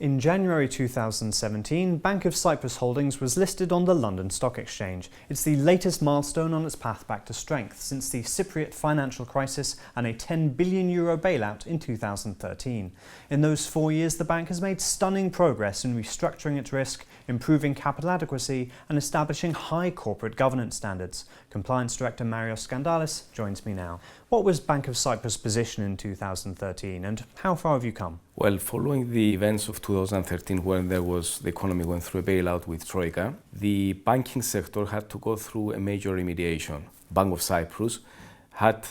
In January 2017, Bank of Cyprus Holdings was listed on the London Stock Exchange. It's the latest milestone on its path back to strength since the Cypriot financial crisis and a €10 billion bailout in 2013. In those 4 years, the bank has made stunning progress in restructuring its risk, improving capital adequacy and establishing high corporate governance standards. Compliance Director Marios Skandalis joins me now. What was Bank of Cyprus' position in 2013 and how far have you come? Well, following the events of 2013 when the economy went through a bailout with Troika, the banking sector had to go through a major remediation. Bank of Cyprus had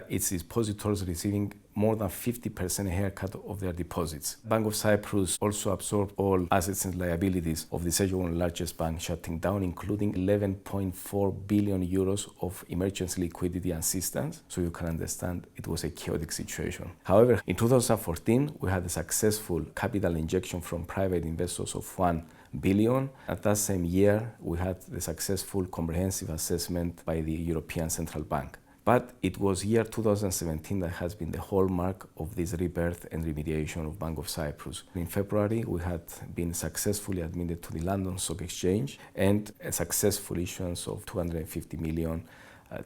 its depositors receiving more than 50% haircut of their deposits. Bank of Cyprus also absorbed all assets and liabilities of the second largest bank, shutting down, including €11.4 billion of emergency liquidity assistance. So you can understand it was a chaotic situation. However, in 2014, we had a successful capital injection from private investors of €1 billion. At that same year, we had the successful comprehensive assessment by the European Central Bank. But it was year 2017 that has been the hallmark of this rebirth and remediation of Bank of Cyprus. In February, we had been successfully admitted to the London Stock Exchange and a successful issuance of 250 million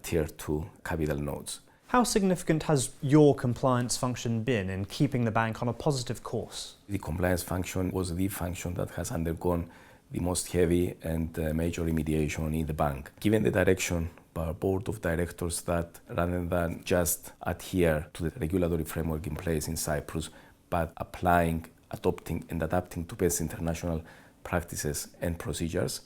Tier 2 capital notes. How significant has your compliance function been in keeping the bank on a positive course? The compliance function was the function that has undergone the most heavy and major remediation in the bank. Given the direction by our board of directors that rather than just adhere to the regulatory framework in place in Cyprus, but adopting and adapting to best international practices and procedures,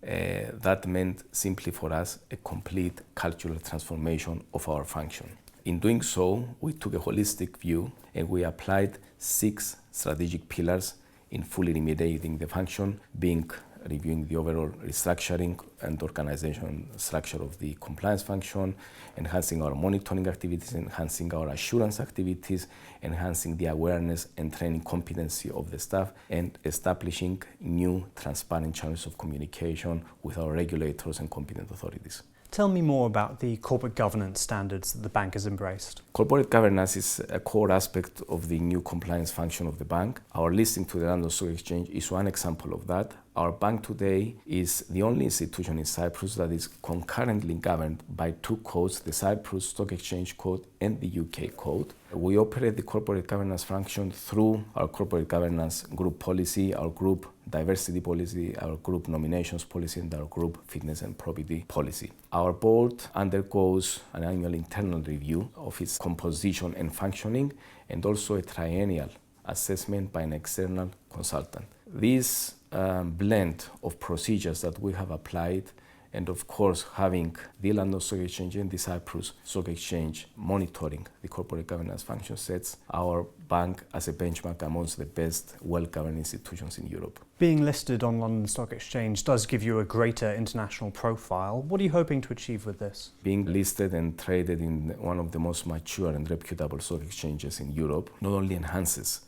that meant simply for us a complete cultural transformation of our function. In doing so, we took a holistic view and we applied 6 strategic pillars in fully remediating the function, being reviewing the overall restructuring and organization structure of the compliance function, enhancing our monitoring activities, enhancing our assurance activities, enhancing the awareness and training competency of the staff, and establishing new transparent channels of communication with our regulators and competent authorities. Tell me more about the corporate governance standards that the bank has embraced. Corporate governance is a core aspect of the new compliance function of the bank. Our listing to the London Stock Exchange is one example of that. Our bank today is the only institution in Cyprus that is concurrently governed by 2 codes, the Cyprus Stock Exchange Code and the UK Code. We operate the corporate governance function through our corporate governance group policy, our group diversity policy, our group nominations policy, and our group fitness and probity policy. Our board undergoes an annual internal review of its composition and functioning, and also a triennial assessment by an external consultant. This blend of procedures that we have applied, and of course having the London Stock Exchange and the Cyprus Stock Exchange monitoring the corporate governance function, sets our bank as a benchmark amongst the best well-governed institutions in Europe. Being listed on London Stock Exchange does give you a greater international profile. What are you hoping to achieve with this? Being listed and traded in one of the most mature and reputable stock exchanges in Europe not only enhances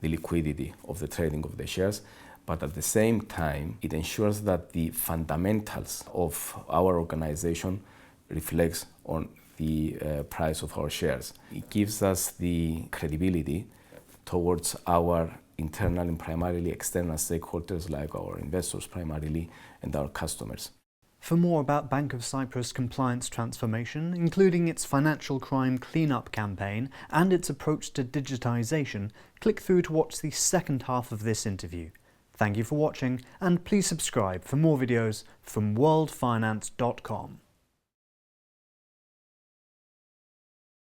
the liquidity of the trading of the shares, but at the same time, it ensures that the fundamentals of our organization reflects on the price of our shares. It gives us the credibility towards our internal and primarily external stakeholders like our investors primarily and our customers. For more about Bank of Cyprus' compliance transformation, including its financial crime cleanup campaign and its approach to digitization, click through to watch the second half of this interview. Thank you for watching, and please subscribe for more videos from worldfinance.com.